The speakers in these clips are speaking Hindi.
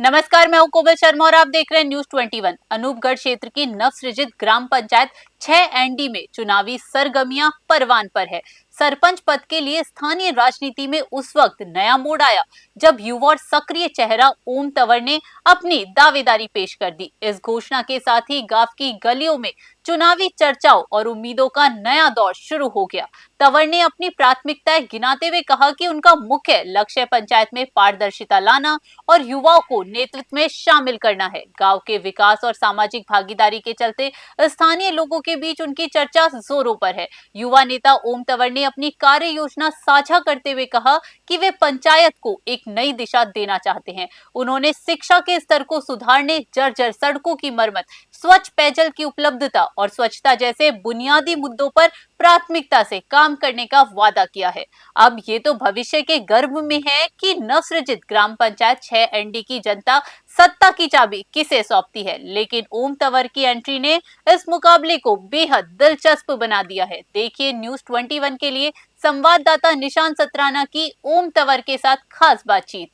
नमस्कार, मैं हूं कोमल शर्मा और आप देख रहे हैं न्यूज 21। अनूपगढ़ क्षेत्र की नवसृजित ग्राम पंचायत 6 एनडी में चुनावी सरगर्मियां परवान पर है। सरपंच पद के लिए स्थानीय राजनीति में उस वक्त नया मोड़ आया जब युवा और सक्रिय चेहरा ओम तंवर ने अपनी दावेदारी पेश कर दी। इस घोषणा के साथ ही गांव की गलियों में चुनावी चर्चाओं और उम्मीदों का नया दौर शुरू हो गया। तंवर ने अपनी प्राथमिकताएं गिनाते हुए कहा कि उनका मुख्य लक्ष्य पंचायत में पारदर्शिता लाना और युवाओं को नेतृत्व में शामिल करना है। गांव के विकास और सामाजिक भागीदारी के चलते स्थानीय लोगों के बीच उनकी चर्चा जोरों पर है। युवा नेता ओम तंवर ने अपनी कार्य योजना साझा करते हुए कहा कि वे पंचायत को एक नई दिशा देना चाहते हैं। उन्होंने शिक्षा के स्तर को सुधारने, जर्जर सड़कों की मरम्मत, स्वच्छ पेयजल की उपलब्धता और स्वच्छता जैसे बुनियादी मुद्दों पर प्राथमिकता से काम करने का वादा किया है। अब ये तो भविष्य के गर्भ में है कि नवसृजित ग्राम पंचायत 6 एनडी की जनता सत्ता की चाबी किसे सौंपती है, लेकिन ओम तंवर की एंट्री ने इस मुकाबले को बेहद दिलचस्प बना दिया है। देखिए न्यूज 21 के लिए संवाददाता निशान सत्राना की ओम तंवर के साथ खास बातचीत।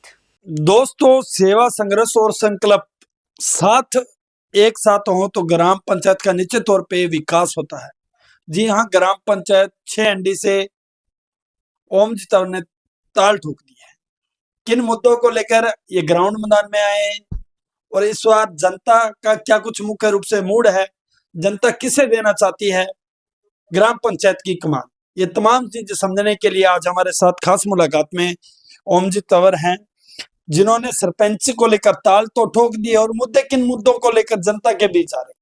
दोस्तों, सेवा, संघर्ष और संकल्प एक साथ हो तो ग्राम पंचायत का निश्चित तौर पे विकास होता है। जी हाँ, ग्राम पंचायत 6 एनडी से ओम जी तंवर ने ताल ठोक दी है। किन मुद्दों को लेकर ये ग्राउंड मैदान में आए हैं और इस बार जनता का क्या कुछ मुख्य रूप से मूड है, जनता किसे देना चाहती है ग्राम पंचायत की कमान, ये तमाम चीजें समझने के लिए आज हमारे साथ खास मुलाकात में ओम जी तंवर हैं, जिन्होंने सरपंच को लेकर ताल तो ठोक दी और किन मुद्दों को लेकर जनता के बीच आ रहे,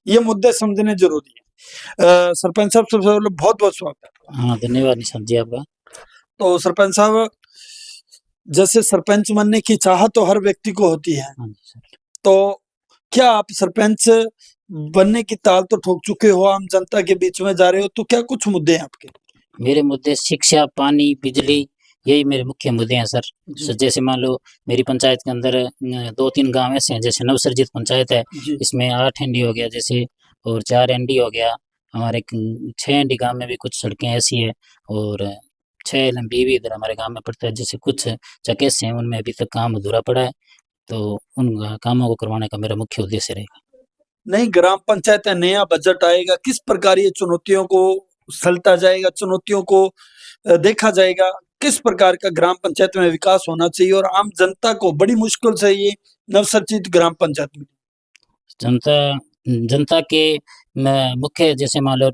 ये मुद्दे समझने जरूरी है। सरपंच साहब, सबसे पहले बहुत बहुत स्वागत है। हाँ, धन्यवाद निशांत जी आपका। तो सरपंच साहब, जैसे सरपंच बनने की चाहत तो हर व्यक्ति को होती है, तो क्या आप सरपंच बनने की ताल तो ठोक चुके हो, आम जनता के बीच में जा रहे हो, तो क्या कुछ मुद्दे हैं आपके? मेरे मुद्दे शिक्षा, पानी, बिजली, यही मेरे मुख्य मुद्दे हैं सर। जैसे मान लो मेरी पंचायत के अंदर 2-3 गांव ऐसे हैं, जैसे नवसर्जित पंचायत है, इसमें 8 एनडी हो गया जैसे, और 4 एनडी हो गया। हमारे 6 एनडी गांव में भी कुछ सड़कें ऐसी है और 6 एलएमबी भी इधर हमारे गांव में पड़ता है। जैसे कुछ चकेस हैं, उनमें अभी तक काम अधूरा पड़ा है, तो उन कामों को करवाने का मेरा मुख्य उद्देश्य रहेगा। नहीं, ग्राम पंचायत है, नया बजट आएगा, किस प्रकार ये चुनौतियों को सलता जाएगा, चुनौतियों को देखा जाएगा, किस प्रकार का ग्राम पंचायत में विकास होना चाहिए और आम जनता को बड़ी मुश्किल से ये नवसर्जित ग्राम पंचायत में जनता के मुख्य जैसे मान लो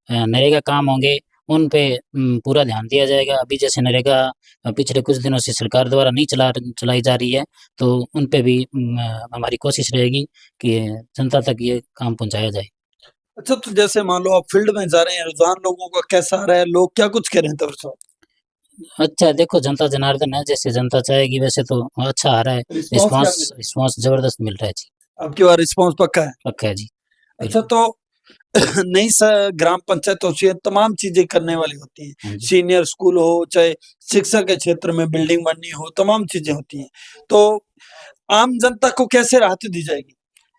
नरेगा काम होंगे, उन पे पूरा ध्यान दिया जाएगा। अभी जैसे नरेगा पिछले कुछ दिनों से सरकार द्वारा नहीं चलाई जा रही है, तो उन पे भी हमारी कोशिश रहेगी कि जनता तक ये काम पहुंचाया जाए। अच्छा, तो जैसे मान लो आप फील्ड में जा रहे हैं, रुझान लोगों का कैसा आ रहा है, लोग क्या कुछ कह रहे हैं? तब अच्छा, देखो जनता जनार्दन है, जैसे जनता चाहेगी वैसे तो अच्छा आ रहा है। रिस्पांस जबरदस्त मिल रहा है जी। आपकी बार रिस्पांस पक्का है? पक्का है जी। अच्छा, तो नई ग्राम पंचायत होती है, तमाम चीजें करने वाली होती हैं, सीनियर स्कूल हो, चाहे शिक्षा के क्षेत्र में बिल्डिंग बननी हो, तमाम चीजें होती हैं, तो आम जनता को कैसे राहत दी जाएगी?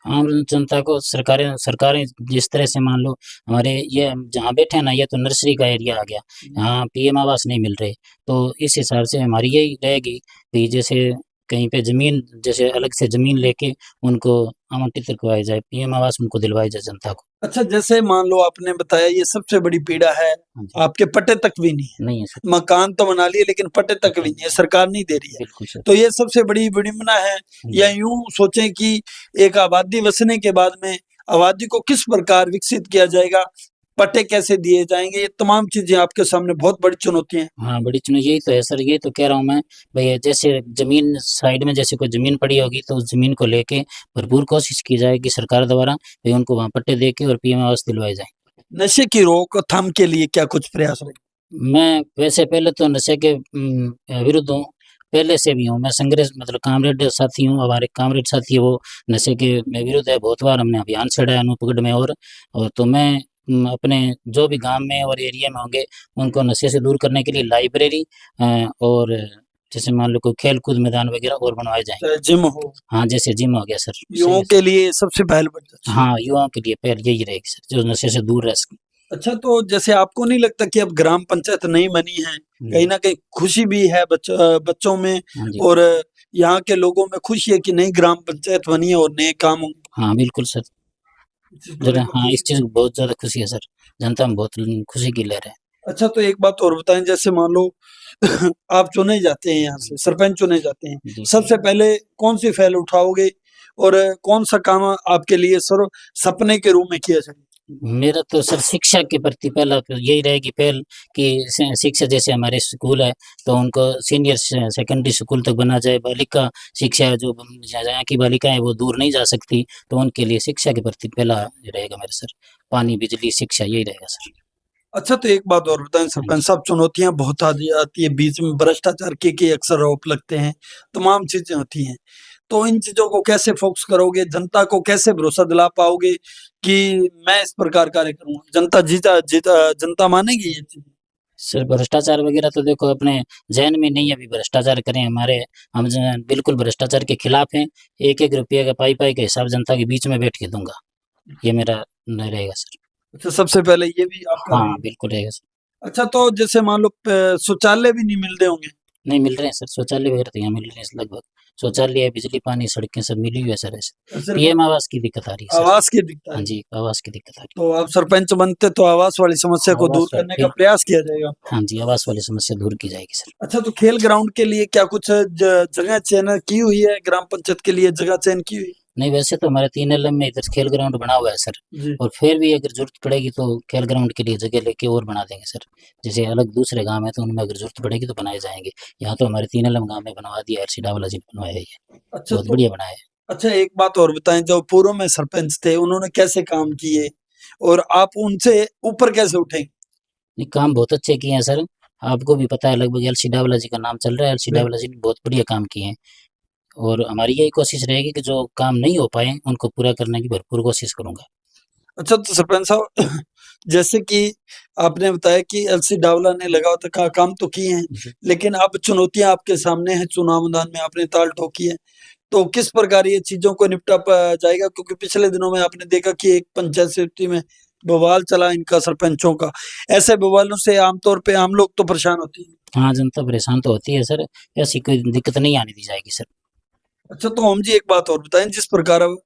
आम जनता को सरकारें जिस तरह से मान लो हमारे ये जहाँ बैठे हैं ना, ये तो नर्सरी का एरिया आ गया, यहाँ पीएम आवास नहीं मिल रहे, तो इस हिसाब से हमारी यही रहेगी कि जैसे कहीं पे जमीन, जैसे अलग से जमीन लेके उनको आवंटित करवाई जाए, पीएम आवास उनको दिलवाई जाए जनता को। अच्छा, जैसे मान लो आपने बताया ये सबसे बड़ी पीड़ा है, आपके पट्टे तक भी नहीं है, मकान तो बना लिए लेकिन पट्टे तक भी नहीं है, सरकार नहीं दे रही है, तो ये सबसे बड़ी विडंबना है। या यूं सोचें कि एक आबादी बसने के बाद में आबादी को किस प्रकार विकसित किया जाएगा, पट्टे कैसे दिए जाएंगे, ये तमाम चीजें आपके सामने बहुत बड़ी चुनौती है। हाँ, बड़ी चुनौती यही तो है सर, ये तो कह रहा हूँ मैं भाई, जैसे जमीन साइड में जैसे कोई जमीन पड़ी होगी तो उस जमीन को लेके भरपूर कोशिश की जाए कि सरकार द्वारा भाई उनको वहाँ पट्टे दे के और पीएम आवास दिलवाए जाए। नशे की रोकथाम के लिए क्या कुछ प्रयास रहे? मैं वैसे पहले तो नशे के विरुद्ध हूँ, पहले से भी हूँ, मैं संघर्ष मतलब कामरेड साथी हूँ, हमारे कामरेड साथी है वो नशे के विरुद्ध है, बहुत बार हमने अभियान छेड़ा अनूपगढ़ में और तो मैं अपने जो भी गांव में और एरिया में होंगे उनको नशे से दूर करने के लिए लाइब्रेरी और जैसे मान लो कोई खेल कूद मैदान वगैरह और बनवाए जाए, जिम हो। हाँ, जैसे जिम हो गया सर, युवाओं के लिए सबसे पहल। हाँ, युवाओं के लिए पहल यही रहेगी सर, जो नशे से दूर रह सके। अच्छा, तो जैसे आपको नहीं लगता कि अब ग्राम पंचायत नहीं बनी है, कहीं ना कहीं खुशी भी है बच्चों में और यहाँ के लोगों में खुशी है कि नई ग्राम पंचायत बनी है और नए काम होंगे? हाँ बिल्कुल सर, जरा हाँ इस चीज़ को बहुत ज़्यादा खुशी है सर, जनता में बहुत खुशी की लहर है। अच्छा, तो एक बात और बताएं, जैसे मान लो आप चुने जाते हैं, यहाँ से सरपंच चुने जाते हैं, जी सबसे पहले कौन सी पहल उठाओगे और कौन सा काम आपके लिए सर्व सपने के रूप में किया जाए? मेरा तो सर शिक्षा के प्रति पहला तो यही रहेगी पहल कि शिक्षा, जैसे हमारे स्कूल है तो उनको सीनियर सेकेंडरी स्कूल तक बना जाए। बालिका शिक्षा है, जो यहाँ की बालिकाएं वो दूर नहीं जा सकती, तो उनके लिए शिक्षा के प्रति पहला रहेगा मेरा सर, पानी बिजली शिक्षा यही रहेगा सर। अच्छा, तो एक बात और बताएं सरपंच साहब, चुनौतियां बहुत आती है बीच में, भ्रष्टाचार के अक्सर आरोप लगते हैं, तमाम चीजें होती हैं, तो इन चीजों को कैसे फोकस करोगे? जनता को कैसे भरोसा दिला पाओगे कि मैं इस प्रकार कार्य करूंगा? जनता जनता मानेगी ये चीज? सर भ्रष्टाचार वगैरह तो देखो अपने जहन में नहीं है, अभी भ्रष्टाचार करें हमारे, हम बिल्कुल भ्रष्टाचार के खिलाफ हैं। एक एक रुपये का पाई के हिसाब जनता के बीच में बैठ के दूंगा, ये मेरा रहेगा सर। अच्छा, सबसे पहले ये भी आपका हाँ रहेगा। बिल्कुल रहेगा सर। अच्छा, तो जैसे मान लो शौचालय भी नहीं मिलते होंगे? नहीं मिल रहे हैं सर, शौचालय वगैरह तो यहाँ मिल रहे हैं लगभग, शौचालय बिजली पानी सड़कें सब मिली हुई है सर। ऐसे सिर्फ पीएम आवास की दिक्कत आ रही है सर। आवास की दिक्कत हाँ है। जी, आवास की दिक्कत आ रही तो आप सरपंच बनते तो आवास वाली समस्या को दूर आवास वाली करने का प्रयास किया जाएगा? है। हाँ जी, आवास वाली समस्या दूर की जाएगी सर। अच्छा, तो खेल ग्राउंड के लिए क्या कुछ जगह चयन की हुई है? ग्राम पंचायत के लिए जगह चयन की हुई? नहीं वैसे तो हमारे 3 एलएम में इधर खेल ग्राउंड बना हुआ है सर, जी। और फिर भी अगर जरूरत पड़ेगी तो खेल ग्राउंड के लिए जगह लेके और बना देंगे सर। जैसे अलग दूसरे गांव है तो उनमें अगर जरूरत पड़ेगी तो बनाए जाएंगे। यहाँ तो हमारे 3 एलएम गांव में बनवा दिया है, सिडावला जी ने बनवाया है, ये अच्छा, बहुत तो बढ़िया बनाया है। अच्छा, एक बात और बताएं, जो पूर्व में सरपंच थे उन्होंने कैसे काम किए और आप उनसे ऊपर कैसे उठे? ये काम बहुत अच्छे किए हैं सर, आपको भी पता है, लगभग एल सिडावला जी का नाम चल रहा है, एल सिडावला जी ने बहुत बढ़िया काम किए हैं। और हमारी यही कोशिश रहेगी कि जो काम नहीं हो पाए उनको पूरा करने की भरपूर कोशिश करूंगा। अच्छा, तो सरपंच साहब जैसे कि आपने बताया कि एलसी डावला ने लगातार काम तो किए हैं, लेकिन अब चुनौतियां आपके सामने हैं, चुनाव मैदान में आपने ताल ठोकी है, तो किस प्रकार ये चीजों को निपटा जाएगा? क्योंकि पिछले दिनों में आपने देखा कि एक पंचायत समिति में बवाल चला इनका, सरपंचों का। ऐसे बवालों से आमतौर पे आम लोग तो परेशान होती है। हाँ जनता परेशान तो होती है सर, ऐसी कोई दिक्कत नहीं आने दी जाएगी सर। अच्छा, तो हम जी एक बात और बताएं, जिस प्रकार अब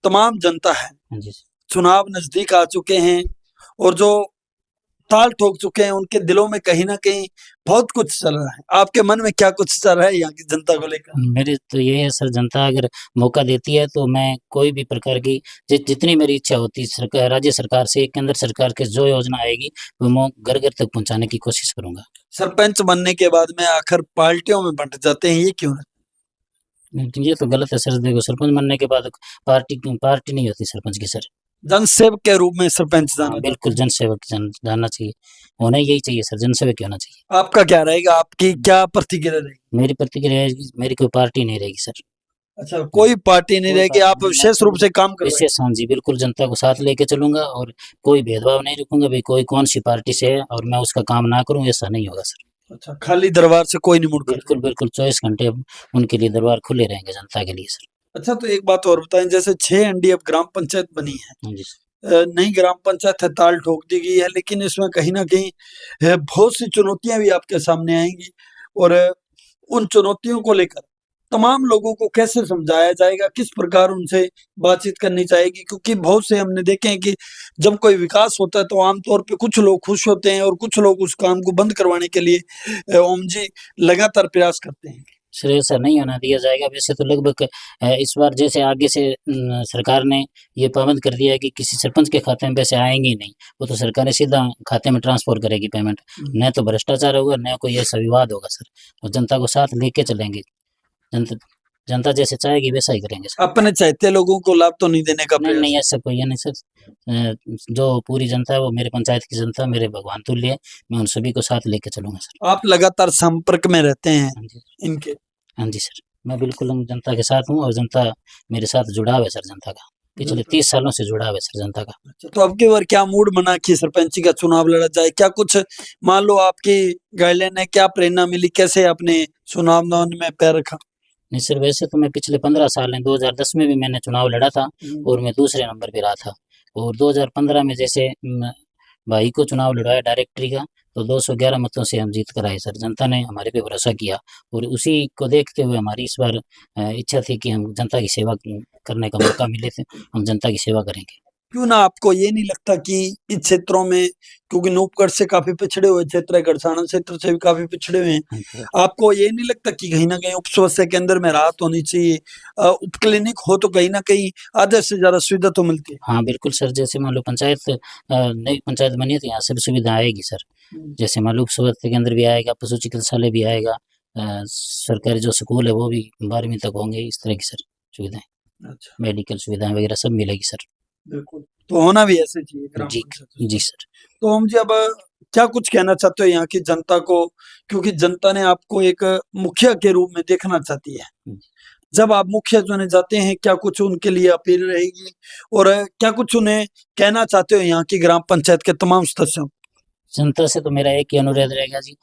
तमाम जनता है, हाँ जी। चुनाव नजदीक आ चुके हैं और जो ताल ठोक चुके हैं, उनके दिलों में कहीं ना कहीं बहुत कुछ चल रहा है। आपके मन में क्या कुछ चल रहा है यहाँ की जनता को लेकर? मेरे तो ये है सर, जनता अगर मौका देती है तो मैं कोई भी प्रकार की जितनी मेरी इच्छा होती है सरकार, राज्य सरकार से, केंद्र सरकार के जो योजना आएगी वो मैं घर घर तक पहुंचाने की कोशिश करूंगा। सरपंच बनने के बाद में आखिर पार्टियों में बंट जाते हैं, ये क्यों है? ये तो गलत है सर, देखो सरपंच बनने के बाद पार्टी नहीं होती सरपंच की सर। जनसेवक के रूप में सरपंच हाँ जाना बिल्कुल, जनसेवक जानना चाहिए, होना यही चाहिए सर, जनसेवक होना चाहिए। आपका क्या रहेगा? आपकी क्या प्रतिक्रिया रहेगी? मेरी प्रतिक्रिया है कि मेरी कोई पार्टी नहीं रहेगी सर। अच्छा, कोई पार्टी नहीं कोई रहेगी, पार्टी आप नहीं, विशेष रूप से काम करेंगे? विशेष हाँ जी बिल्कुल, जनता को साथ लेके चलूंगा और कोई भेदभाव नहीं रखूंगा भाई कोई कौन सी पार्टी से है और मैं उसका काम ना करूं, ऐसा नहीं होगा सर। अच्छा, खाली दरबार से कोई नहीं मुड़ कर? बिल्कुल बिल्कुल, 24 घंटे उनके लिए दरबार खुले रहेंगे जनता के लिए सर। अच्छा, तो एक बात और बताएं, जैसे 6 एनडीए ग्राम पंचायत बनी है, हाँ जी सर। नई ग्राम पंचायत है, ताल ठोक दी गई है, लेकिन इसमें कहीं ना कहीं बहुत सी चुनौतियां भी आपके सामने आएंगी और उन चुनौतियों को लेकर तमाम लोगों को कैसे समझाया जाएगा? किस प्रकार उनसे बातचीत करनी चाहिए? क्योंकि बहुत से हमने देखे हैं कि जब कोई विकास होता है तो आमतौर पे कुछ लोग खुश होते हैं और कुछ लोग उस काम को बंद करवाने के लिए ओम जी लगातार प्रयास करते हैं। सर ऐसा नहीं होना दिया जाएगा। वैसे तो लगभग इस बार जैसे आगे से सरकार ने ये पाबंद कर दिया है कि किसी सरपंच के खाते में पैसे आएंगे ही नहीं, वो तो सरकार सीधा खाते में ट्रांसफर करेगी पेमेंट, न तो भ्रष्टाचार होगा न कोई ऐसा विवाद होगा सर। और जनता को साथ लेके चलेंगे, जनता जनता जैसे चाहेगी वैसा ही करेंगे सर। अपने चाहते लोगों को लाभ तो नहीं देने का नहीं प्रयास? नहीं ऐसा कोई है नहीं सर, जो पूरी जनता है वो मेरे पंचायत की जनता मेरे भगवान तुल्य है, मैं उन सभी को साथ लेके चलूंगा सर। आप लगातार संपर्क में रहते हैं हाँ जी इनके? हाँ जी सर, मैं बिल्कुल जनता के साथ हूँ और जनता मेरे साथ जुड़ाव है सर, जनता का पिछले 30 सालों से जुड़ाव है सर जनता का। अच्छा, तो अब की बार क्या मूड बना कि सरपंची का चुनाव लड़ा जाए? क्या कुछ मान लो आपकी गाइडलाइन है, क्या प्रेरणा मिली, कैसे आपने चुनाव मैदान में पैर रखा? नहीं सर, वैसे तो मैं पिछले 15 साल हैं, 2010 में भी मैंने चुनाव लड़ा था और मैं दूसरे नंबर पे रहा था। और 2015 में जैसे भाई को चुनाव लड़वाया डायरेक्टरी का, तो 211 मतों से हम जीत कर आए सर। जनता ने हमारे पे भरोसा किया और उसी को देखते हुए हमारी इस बार इच्छा थी कि हम जनता की सेवा करने का मौका मिले थे, हम जनता की सेवा करेंगे। क्यों ना आपको ये नहीं लगता कि इन क्षेत्रों में, क्योंकि नूपगढ़ से काफी पिछड़े हुए क्षेत्र है, गढ़साना क्षेत्र से भी काफी पिछड़े हुए हैं, हाँ जी सर। आपको ये नहीं लगता कि कहीं ना कहीं उप समस्या के अंदर में राहत होनी चाहिए? उप क्लिनिक हो तो कहीं ना कहीं आधे से ज्यादा सुविधा तो मिलती है। हाँ बिल्कुल सर, जैसे मान लो पंचायत नई पंचायत बनी है तो यहाँ सब सुविधा आएगी सर। जैसे मान लो उप स्वास्थ्य केंद्र भी आएगा, पशु चिकित्सालय भी आएगा, सरकारी जो स्कूल है वो भी 12वीं तक होंगे, इस तरह की सर सुविधाएं, अच्छा, मेडिकल सुविधाएं वगैरह सब मिलेगी सर। बिल्कुल। तो होना भी ऐसे चाहिए ग्राम जी पंचायत में। जी सर। तो हम जी अब क्या कुछ कहना चाहते हो यहाँ की जनता को, क्योंकि जनता ने आपको एक मुखिया के रूप में देखना चाहती है। जब आप मुखिया चुने जाते हैं, क्या कुछ उनके लिए अपील रहेगी और क्या कुछ उन्हें कहना चाहते हो यहाँ की ग्राम पंचायत के तमाम सदस्यों? जनता से तो मेरा एक ही अनुरोध रहेगा जी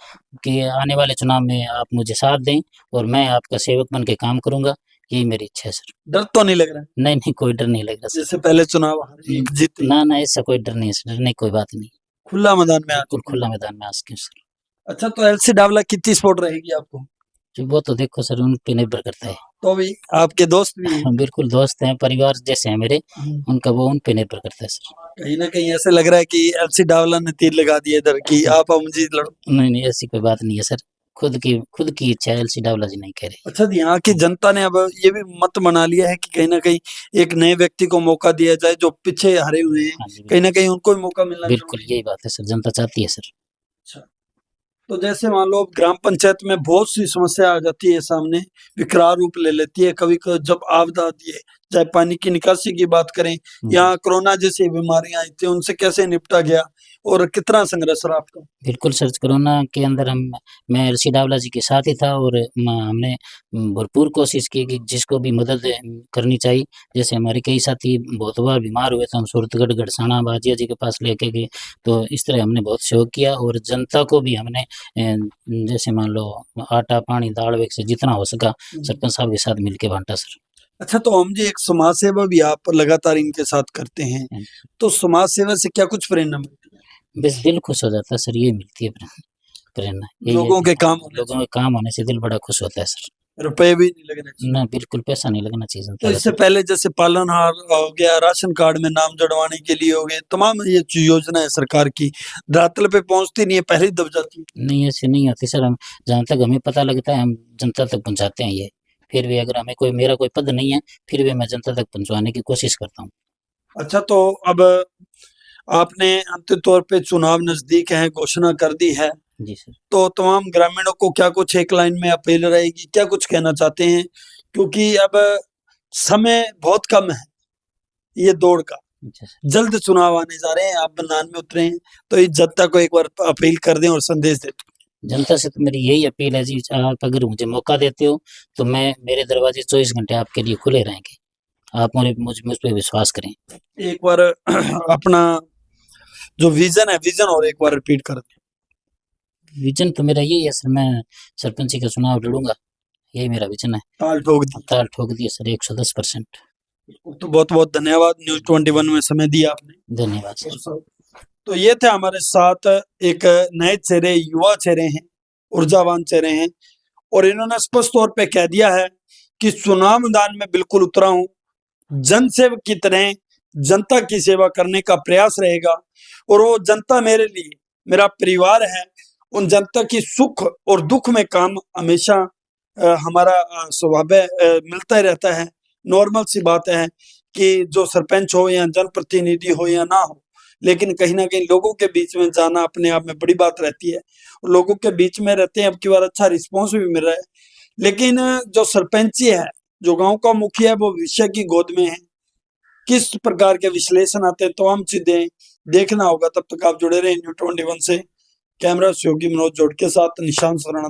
कि आने वाले चुनाव में आप मुझे साथ दें और मैं आपका सेवक बन के काम करूंगा, यही मेरी इच्छा है सर। डर तो नहीं लग रहा है नहीं नहीं, कोई डर नहीं लग रहा सर। जैसे पहले चुनाव हारे जीते? ना ना, ऐसा कोई डर नहीं है सर, डरने की कोई बात नहीं। खुला मैदान में बिल्कुल आके। खुला मैदान में आ सके सर। अच्छा, तो एलसी डावला कितनी सपोर्ट रहेगी आपको? जी वो तो देखो सर, उन पे निर्भर करता है। तो भी आपके दोस्त भी हैं। बिल्कुल दोस्त हैं, परिवार जैसे हैं मेरे, हम्म। उनका वो उन पे निर्भर करता है सर। कहीं ना कहीं ऐसे लग रहा है कि एलसी डावला ने तीर लगा दिया इधर की आप मुझे लड़ो। नहीं नहीं, ऐसी कोई बात नहीं है सर, खुद की इच्छा है, एलसी डावला जी नहीं कह रहे। अच्छा जी, यहाँ की जनता ने अब ये भी मत बना लिया है कि कहीं ना कहीं एक नए व्यक्ति को मौका दिया जाए, जो पीछे हरे हुए हैं हाँ जी कहीं ना कहीं उनको भी मौका मिलना बिल्कुल जरूरी है। यही बात है सर, जनता चाहती है सर। अच्छा, तो जैसे मान लो अब ग्राम पंचायत में बहुत सी समस्या आ जाती है सामने, विकराल रूप ले लेती है कभी कभी, जब आपदा आती है, चाहे पानी की निकासी की बात करें या कोरोना जैसी बीमारियां आई थी, उनसे कैसे निपटा गया और कितना संघर्ष रहा आपका? बिल्कुल सर, कोरोना के अंदर मैं ऋषि डावला जी के साथ ही था और हमने भरपूर कोशिश की कि जिसको भी मदद करनी चाहिए। जैसे हमारे कई साथी बहुत बार बीमार हुए थे, हम सूरतगढ़ गढ़साना बाजिया जी के पास लेके गए, तो इस तरह हमने बहुत सहयोग किया और जनता को भी हमने जैसे मान लो आटा पानी दाल वेग से जितना हो सका सरपंच साहब के साथ मिलके बांटा सर। अच्छा, तो हम जी एक समाज सेवा भी आप लगातार इनके साथ करते हैं, तो समाज सेवा से क्या कुछ प्रेरणा मिलती है? बस दिल खुश हो जाता है सर, ये मिलती है प्रेरणा, यही है। लोगों के काम होने लोगों के काम होने से दिल बड़ा खुश होता है सर। चाहिए, रुपए भी नहीं लगने चाहिए। ना बिल्कुल पैसा नहीं लगना चाहिए जनता तो का इससे सर। पहले जैसे पालनहार हो गया, राशन कार्ड में नाम जुड़वाने के लिए हो गए, तमाम ये जो योजना है सरकार की, धरातल पे पहुंचती नहीं है, पहले ही दब जाती है। नहीं ऐसे नहीं होती सर, हम जहाँ तक हमें पता लगता है हम जनता तक पहुँचाते हैं ये। फिर भी अगर हमें मेरा कोई पद नहीं है, फिर भी मैं जनता तक पहुँचवाने की कोशिश करता हूँ। अच्छा, तो अब आपने अंतिम तौर पे चुनाव नजदीक है, घोषणा कर दी है, जी सर। तो तमाम ग्रामीणों को क्या कुछ एक लाइन में अपील रहेगी, क्या कुछ कहना चाहते हैं? क्योंकि अब समय बहुत कम है ये दौड़ का, अच्छा सर। जल्द चुनाव आने जा रहे हैं, आप मैदान में उतरे हैं, तो इस जनता को एक बार अपील कर दें और संदेश दें। जनता से तो मेरी यही अपील है जी, आप अगर मुझे मौका देते हो तो मेरे दरवाजे 24 घंटे आपके लिए खुले रहेंगे। आप मुझ पे विश्वास करें। एक बार अपना जो विजन है, विजन और एक बार रिपीट कर दें। विजन तो मेरा यही है सर, मैं सरपंची का चुनाव लड़ूंगा, यही मेरा विजन है। ताल ठोक दी। ताल ठोक दिया सर 110%। तो बहुत बहुत धन्यवाद न्यूज 21 में समय दिया आपने। धन्यवाद सर। तो ये थे हमारे साथ एक नए चेहरे, युवा चेहरे हैं, ऊर्जावान चेहरे हैं, और इन्होंने स्पष्ट तौर पे कह दिया है कि चुनाव मैदान में बिल्कुल उतरा हूं, जनसेवक की तरह जनता की सेवा करने का प्रयास रहेगा, और वो जनता मेरे लिए मेरा परिवार है। उन जनता की सुख और दुख में काम हमेशा हमारा स्वभाव मिलता ही रहता है। नॉर्मल सी बात है कि जो सरपंच हो या जनप्रतिनिधि हो या ना हो, लेकिन कहीं ना कहीं लोगों के बीच में जाना अपने आप में बड़ी बात रहती है। लोगों के बीच में रहते हैं, अब की बार अच्छा रिस्पॉन्स भी मिल रहा है, लेकिन जो सरपंची है, जो गांव का मुखिया है, वो विषय की गोद में है। किस प्रकार के विश्लेषण आते हैं, तमाम चीजें देखना होगा। तब तक आप जुड़े रहे न्यूज 21 से। कैमरा सहयोगी मनोज जोड़ के साथ निशांत शरण।